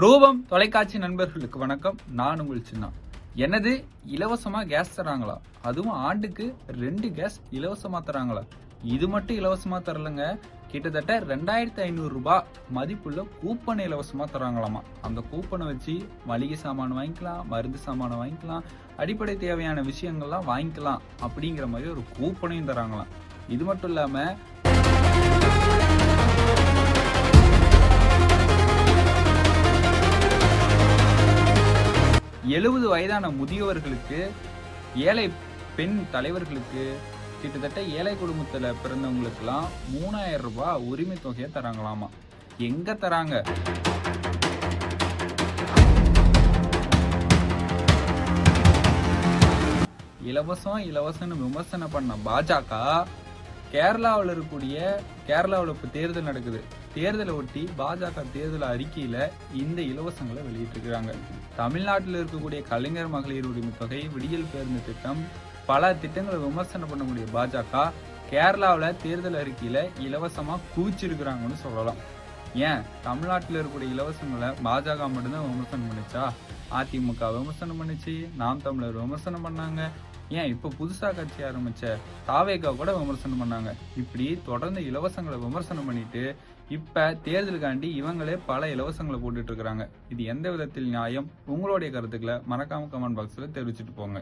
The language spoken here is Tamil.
ரூபம் தொலைக்காட்சி நண்பர்களுக்கு வணக்கம். நான் உங்கள் சின்ன. என்னது இலவசமா கேஸ் தராங்களா? அதுவும் ஆண்டுக்கு 2 கேஸ் இலவசமா தராங்களா? இது மட்டும் இலவசமா தரலங்க, கிட்டத்தட்ட 2500 ரூபாய் மதிப்புள்ள கூப்பன் இலவசமா தராங்களாமா. அந்த கூப்பனை வச்சு மளிகை சாமான் வாங்கிக்கலாம், மருந்து சாமான வாங்கிக்கலாம், அடிப்படை தேவையான விஷயங்கள்லாம் வாங்கிக்கலாம் அப்படிங்கிற மாதிரி ஒரு கூப்பனையும் தராங்களாம். இது மட்டும் இல்லாம 70 வயதான முதியவர்களுக்கு, ஏழை பெண் தலைவர்களுக்கு, கிட்டத்தட்ட ஏழை குடும்பத்துல பிறந்தவங்களுக்கெல்லாம் 3000 ரூபாய் உரிமை தொகையை தராங்களாமா. எங்க தராங்க? இலவசம்னு விமர்சனம் பண்ண பாஜக கேரளாவில் இப்ப தேர்தல் நடக்குது. தேர்தலை ஒட்டி பாஜக தேர்தல் அறிக்கையில இந்த இலவசங்களை வெளியிட்டிருக்கிறாங்க. தமிழ்நாட்டில் இருக்கக்கூடிய கலைஞர் மகளிர் உரிமை தொகை, விடியல் பேருந்து திட்டம், பல திட்டங்களை விமர்சனம் பண்ணக்கூடிய பாஜக கேரளாவில் தேர்தல் அறிக்கையில இலவசமா குவிச்சிருக்கிறாங்கன்னு சொல்லலாம். ஏன் தமிழ்நாட்டில் இருக்கக்கூடிய இலவசங்களை பாஜக மட்டும்தான் விமர்சனம் பண்ணிச்சா? அதிமுக விமர்சனம் பண்ணிச்சு, நாம் தமிழர் விமர்சனம் பண்ணாங்க, ஏன் இப்ப புதுசா கட்சி ஆரம்பிச்ச தாவேகா கூட விமர்சனம் பண்ணாங்க. இப்படி தொடர்ந்து இலவசங்களை விமர்சனம் பண்ணிட்டு இப்ப தேர்தலுக்காண்டி இவங்களே பல இலவசங்களை போட்டுட்டு இருக்காங்க. இது எந்த விதத்தில் நியாயம்? உங்களுடைய கருத்துக்களை மறக்காம கமெண்ட் பாக்ஸ்ல தெரிவிச்சுட்டு போங்க.